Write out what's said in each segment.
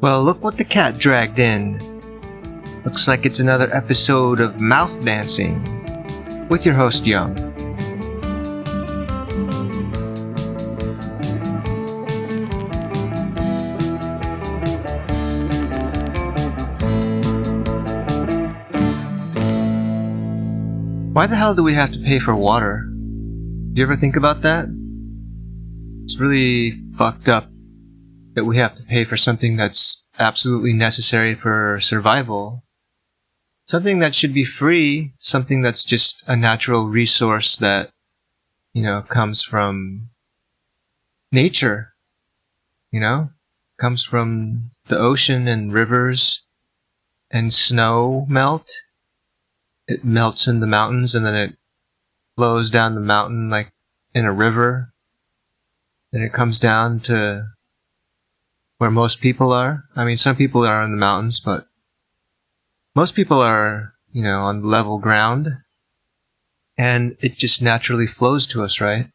Well, look what the cat dragged in. Looks like it's another episode of Mouth Dancing with your host, Young. Why the hell do we have to pay for water? Do you ever think about that? It's really fucked up that we have to pay for something that's absolutely necessary for survival. Something that should be free, something that's just a natural resource that, comes from nature, comes from the ocean and rivers and snow melt. It melts in the mountains and then it flows down the mountain like in a river. And it comes down to where most people are. I mean, some people are in the mountains, but most people are, on level ground. And it just naturally flows to us, right?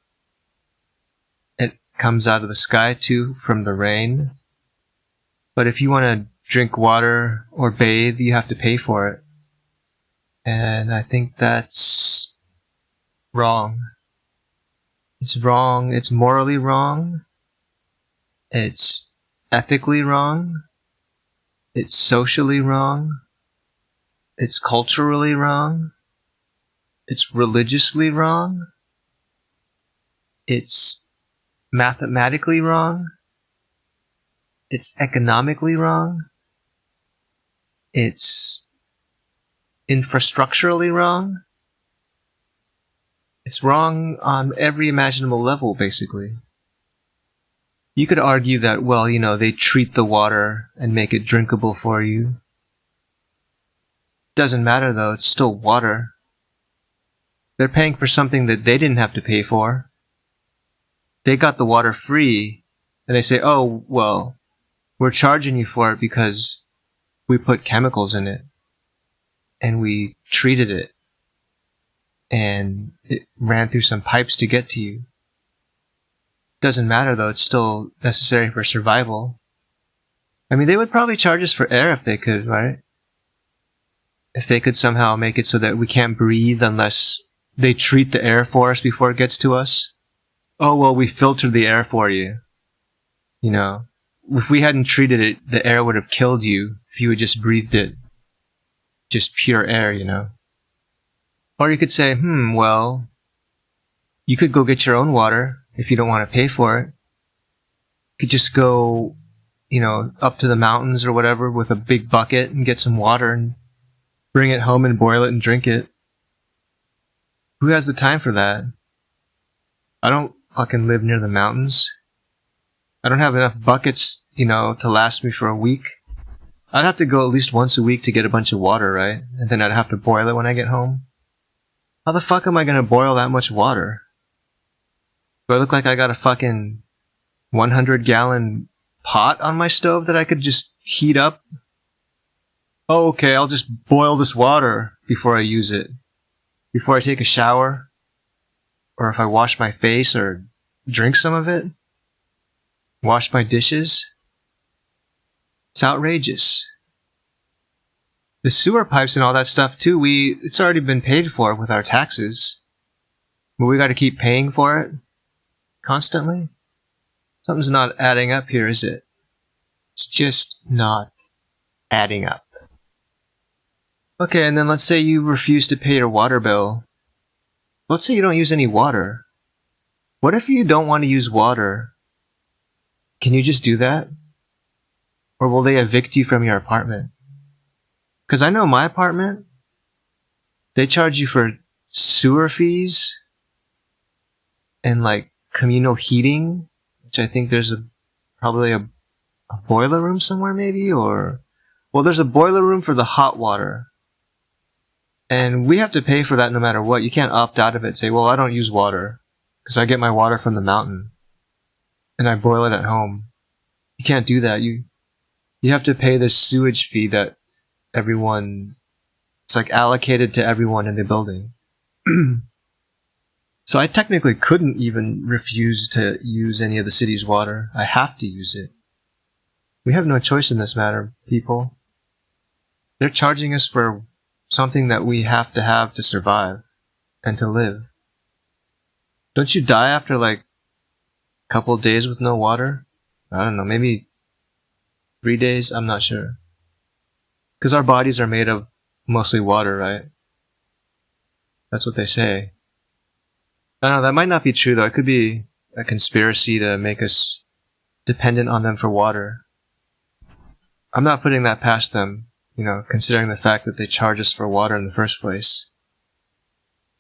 It comes out of the sky too, from the rain. But if you want to drink water or bathe, you have to pay for it. And I think that's wrong. It's wrong. It's morally wrong. It's ethically wrong. It's socially wrong. It's culturally wrong. It's religiously wrong. It's mathematically wrong. It's economically wrong. It's infrastructurally wrong. It's wrong on every imaginable level, basically. You could argue that, well, they treat the water and make it drinkable for you. Doesn't matter, though. It's still water. They're paying for something that they didn't have to pay for. They got the water free, and they say, oh, well, we're charging you for it because we put chemicals in it. And we treated it. And it ran through some pipes to get to you. Doesn't matter, though. It's still necessary for survival. I mean, they would probably charge us for air if they could, right? If they could somehow make it so that we can't breathe unless they treat the air for us before it gets to us. Oh, well, we filtered the air for you. If we hadn't treated it, the air would have killed you if you had just breathed it. Just pure air, Or you could say, well, you could go get your own water if you don't want to pay for it. You could just go, up to the mountains or whatever with a big bucket and get some water and bring it home and boil it and drink it. Who has the time for that? I don't fucking live near the mountains. I don't have enough buckets, to last me for a week. I'd have to go at least once a week to get a bunch of water, right? And then I'd have to boil it when I get home. How the fuck am I gonna boil that much water? Do I look like I got a fucking 100-gallon pot on my stove that I could just heat up? Oh, okay, I'll just boil this water before I use it. Before I take a shower. Or if I wash my face or drink some of it. Wash my dishes. It's outrageous. The sewer pipes and all that stuff too, it's already been paid for with our taxes. But we gotta keep paying for it? Constantly? Something's not adding up here, is it? It's just not adding up. Okay, and then let's say you refuse to pay your water bill. Let's say you don't use any water. What if you don't want to use water? Can you just do that? Or will they evict you from your apartment? Because I know my apartment, they charge you for sewer fees and communal heating, which I think there's probably a boiler room somewhere maybe, there's a boiler room for the hot water. And we have to pay for that no matter what. You can't opt out of it and say, well, I don't use water because I get my water from the mountain and I boil it at home. You can't do that. You have to pay this sewage fee that it's allocated to everyone in the building. So I technically couldn't even refuse to use any of the city's water. I have to use it. We have no choice in this matter, people. They're charging us for something that we have to survive and to live. Don't you die after like a couple of days with no water? I don't know, maybe 3 days? I'm not sure. Because our bodies are made of mostly water, right? That's what they say. I don't know, that might not be true though. It could be a conspiracy to make us dependent on them for water. I'm not putting that past them, considering the fact that they charge us for water in the first place.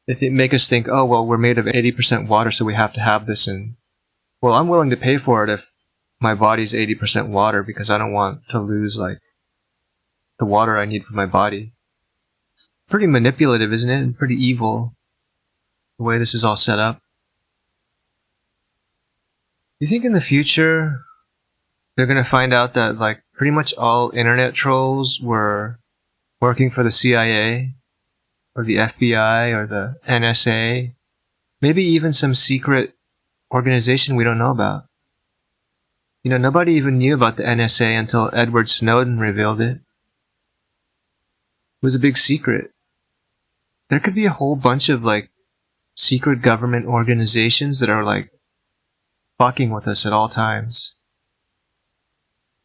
They make us think, oh, well, we're made of 80% water, so we have to have this. And, well, I'm willing to pay for it if my body's 80% water because I don't want to lose, like, the water I need for my body. It's pretty manipulative, isn't it? And pretty evil, the way this is all set up. You think in the future they're going to find out that, like, pretty much all internet trolls were working for the CIA or the FBI or the NSA, maybe even some secret organization we don't know about? Nobody even knew about the NSA until Edward Snowden revealed it. It was a big secret. There could be a whole bunch of, like, secret government organizations that are, like, fucking with us at all times.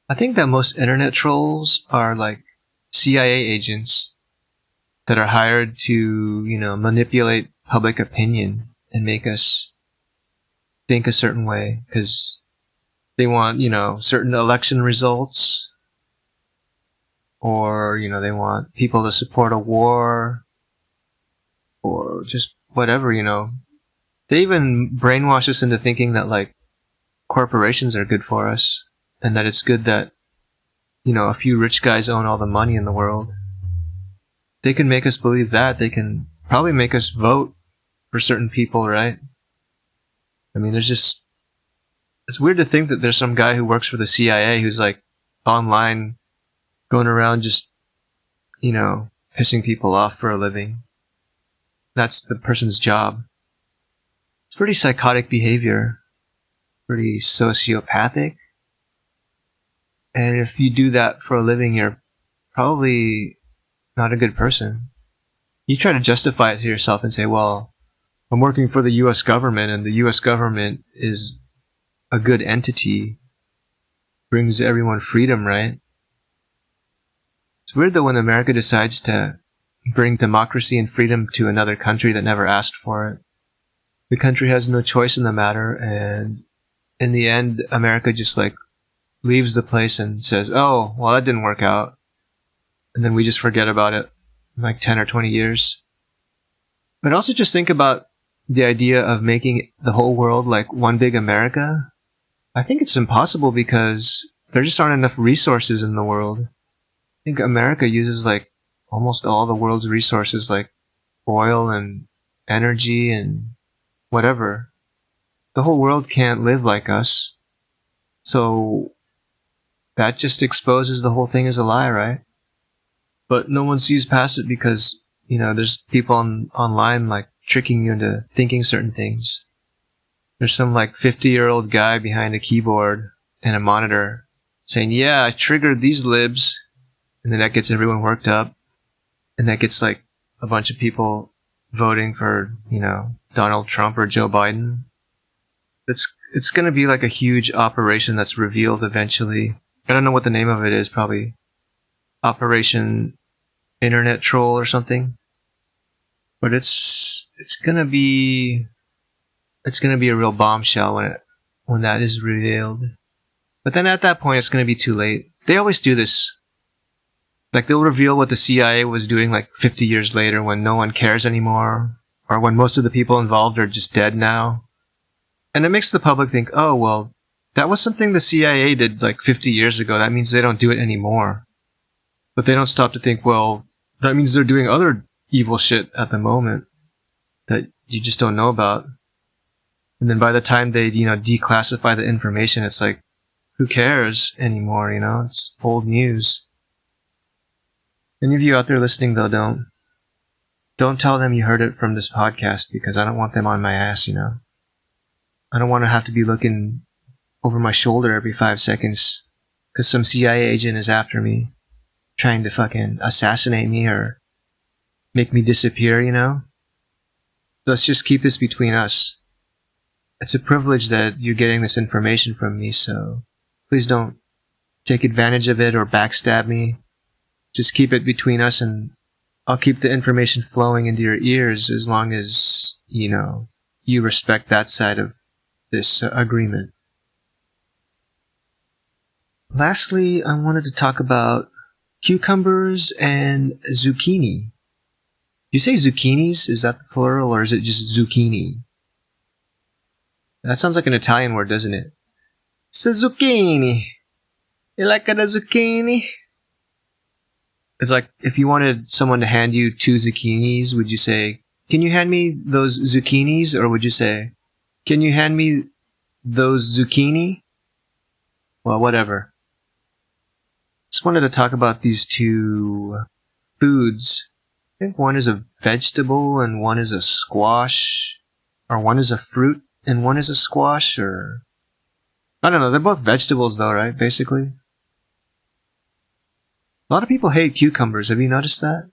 I think that most internet trolls are, like, CIA agents that are hired to, manipulate public opinion and make us think a certain way because they want, certain election results, or, they want people to support a war, or just whatever, They even brainwash us into thinking that, like, corporations are good for us, and that it's good that, a few rich guys own all the money in the world. They can make us believe that. They can probably make us vote for certain people, right? I mean, it's weird to think that there's some guy who works for the CIA who's, like, online, going around just, pissing people off for a living. That's the person's job. It's pretty psychotic behavior. Pretty sociopathic. And if you do that for a living, you're probably not a good person. You try to justify it to yourself and say, well, I'm working for the US government, and the US government is a good entity, brings everyone freedom, right? It's weird that when America decides to bring democracy and freedom to another country that never asked for it, the country has no choice in the matter, and in the end, America just, like, leaves the place and says, oh, well, that didn't work out. And then we just forget about it in like 10 or 20 years. But also just think about the idea of making the whole world like one big America. I think it's impossible because there just aren't enough resources in the world. I think America uses like almost all the world's resources, like oil and energy and whatever. The whole world can't live like us. So that just exposes the whole thing as a lie, right? But no one sees past it because, there's people online like tricking you into thinking certain things. There's some like 50-year-old guy behind a keyboard and a monitor saying, yeah, I triggered these libs. And then that gets everyone worked up. And that gets like a bunch of people voting for, Donald Trump or Joe Biden. It's going to be like a huge operation that's revealed eventually. I don't know what the name of it is, probably Operation Internet Troll or something. But it's gonna be a real bombshell when that is revealed. But then at that point it's gonna be too late. They always do this. Like they'll reveal what the CIA was doing like 50 years later when no one cares anymore, or when most of the people involved are just dead now. And it makes the public think, oh well, that was something the CIA did like 50 years ago. That means they don't do it anymore. But they don't stop to think, well, that means they're doing other evil shit at the moment that you just don't know about. And then by the time they, declassify the information, it's like, who cares anymore, It's old news. Any of you out there listening, though, don't tell them you heard it from this podcast because I don't want them on my ass, I don't want to have to be looking over my shoulder every 5 seconds because some CIA agent is after me, trying to fucking assassinate me or make me disappear, you know? Let's just keep this between us. It's a privilege that you're getting this information from me, so please don't take advantage of it or backstab me. Just keep it between us, and I'll keep the information flowing into your ears as long as, you know, you respect that side of this agreement. Lastly, I wanted to talk about cucumbers and zucchini. You say zucchinis? Is that the plural, or is it just zucchini? That sounds like an Italian word, doesn't it? It's a zucchini. You like a zucchini? It's like if you wanted someone to hand you 2 zucchinis, would you say, "Can you hand me those zucchinis?" Or would you say, "Can you hand me those zucchini?" Well, whatever. Just wanted to talk about these 2 foods. I think one is a vegetable and one is a squash. Or one is a fruit and one is a squash, or... I don't know, they're both vegetables though, right? Basically. A lot of people hate cucumbers. Have you noticed that?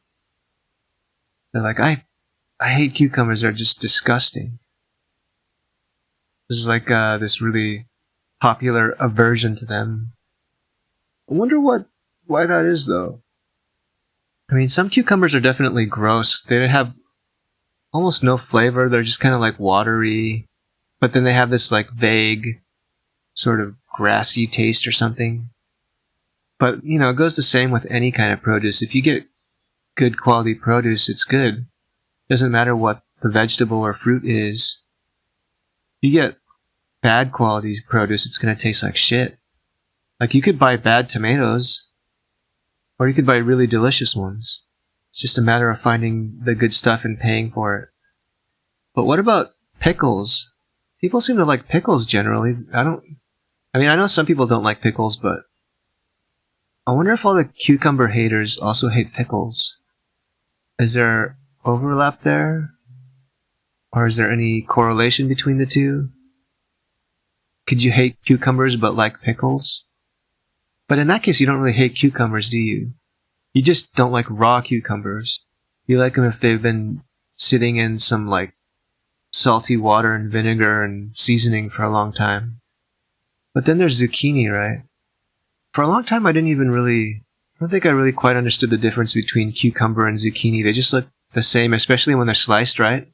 They're like, I hate cucumbers. They're just disgusting. There's like this really popular aversion to them. I wonder why that is though. I mean, some cucumbers are definitely gross. They have almost no flavor. They're just kind of like watery. But then they have this like vague sort of grassy taste or something. But, you know, it goes the same with any kind of produce. If you get good quality produce, it's good. Doesn't matter what the vegetable or fruit is. If you get bad quality produce, it's going to taste like shit. Like, you could buy bad tomatoes, or you could buy really delicious ones. It's just a matter of finding the good stuff and paying for it. But what about pickles? People seem to like pickles generally. I know some people don't like pickles, but I wonder if all the cucumber haters also hate pickles. Is there overlap there? Or is there any correlation between the two? Could you hate cucumbers but like pickles? But in that case, you don't really hate cucumbers, do you? You just don't like raw cucumbers. You like them if they've been sitting in some, like, salty water and vinegar and seasoning for a long time. But then there's zucchini, right? For a long time, I don't think I really quite understood the difference between cucumber and zucchini. They just look the same, especially when they're sliced, right?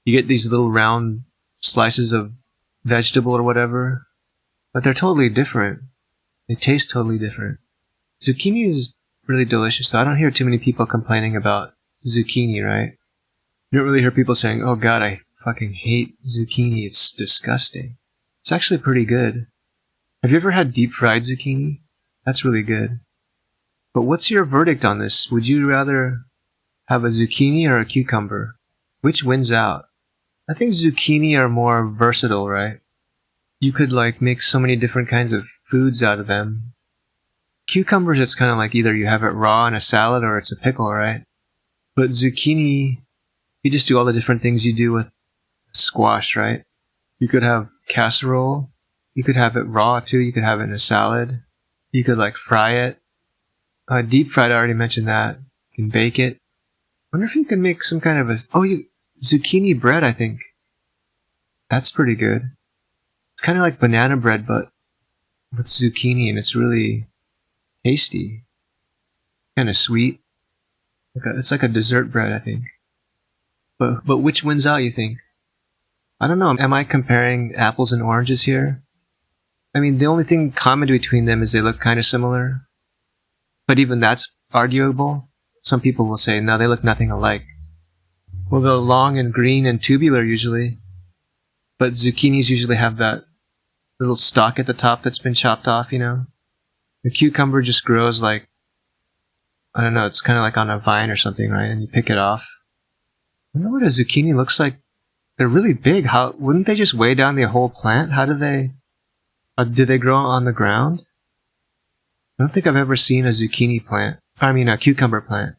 You get these little round slices of vegetable or whatever, but they're totally different. They taste totally different. Zucchini is really delicious, so I don't hear too many people complaining about zucchini, right? You don't really hear people saying, "Oh god, I fucking hate zucchini, it's disgusting." It's actually pretty good. Have you ever had deep fried zucchini? That's really good. But what's your verdict on this? Would you rather have a zucchini or a cucumber? Which wins out? I think zucchini are more versatile, right? You could like make so many different kinds of foods out of them. Cucumbers, it's kind of like either you have it raw in a salad or it's a pickle, right? But zucchini, you just do all the different things you do with squash, right? You could have casserole. You could have it raw too. You could have it in a salad. You could like fry it. Deep fried, I already mentioned that. You can bake it. I wonder if you can make some kind of zucchini bread, I think. That's pretty good. It's kind of like banana bread, but with zucchini, and it's really tasty. Kind of sweet. It's like a dessert bread, I think. But which wins out, you think? I don't know. Am I comparing apples and oranges here? I mean, the only thing common between them is they look kind of similar. But even that's arguable. Some people will say, no, they look nothing alike. Well, they're long and green and tubular usually. But zucchinis usually have that little stalk at the top that's been chopped off, you know? The cucumber just grows like, I don't know, it's kind of like on a vine or something, right? And you pick it off. I wonder what a zucchini looks like. They're really big. Wouldn't they just weigh down the whole plant? How do they grow on the ground? I don't think I've ever seen a cucumber plant.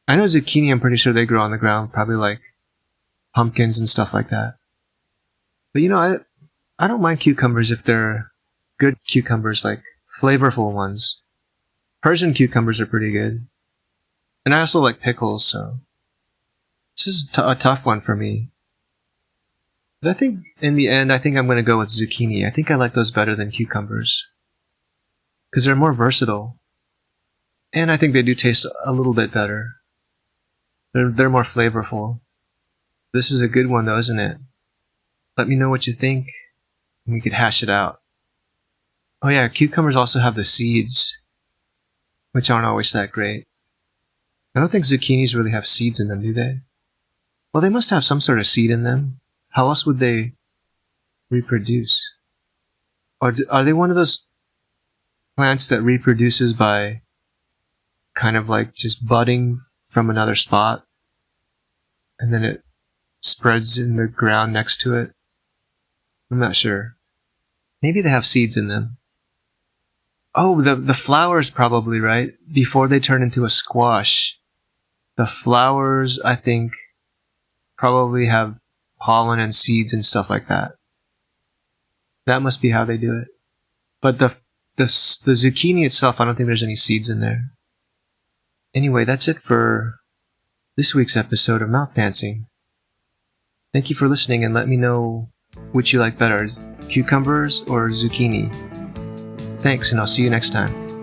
I know zucchini, I'm pretty sure they grow on the ground, probably like pumpkins and stuff like that. But you know, I don't mind cucumbers if they're good cucumbers, like flavorful ones. Persian cucumbers are pretty good. And I also like pickles, so this is a tough one for me. But I think, in the end, I think I'm going to go with zucchini. I think I like those better than cucumbers. Because they're more versatile. And I think they do taste a little bit better. They're more flavorful. This is a good one though, isn't it? Let me know what you think, and we could hash it out. Oh yeah, cucumbers also have the seeds, which aren't always that great. I don't think zucchinis really have seeds in them, do they? Well, they must have some sort of seed in them. How else would they reproduce? Or are they one of those plants that reproduces by kind of like just budding from another spot, and then it spreads in the ground next to it? I'm not sure. Maybe they have seeds in them. Oh, the flowers probably, right? Before they turn into a squash. The flowers, I think, probably have pollen and seeds and stuff like that. That must be how they do it. But the zucchini itself, I don't think there's any seeds in there. Anyway, that's it for this week's episode of Mouth Dancing. Thank you for listening, and let me know which you like better, cucumbers or zucchini. Thanks, and I'll see you next time.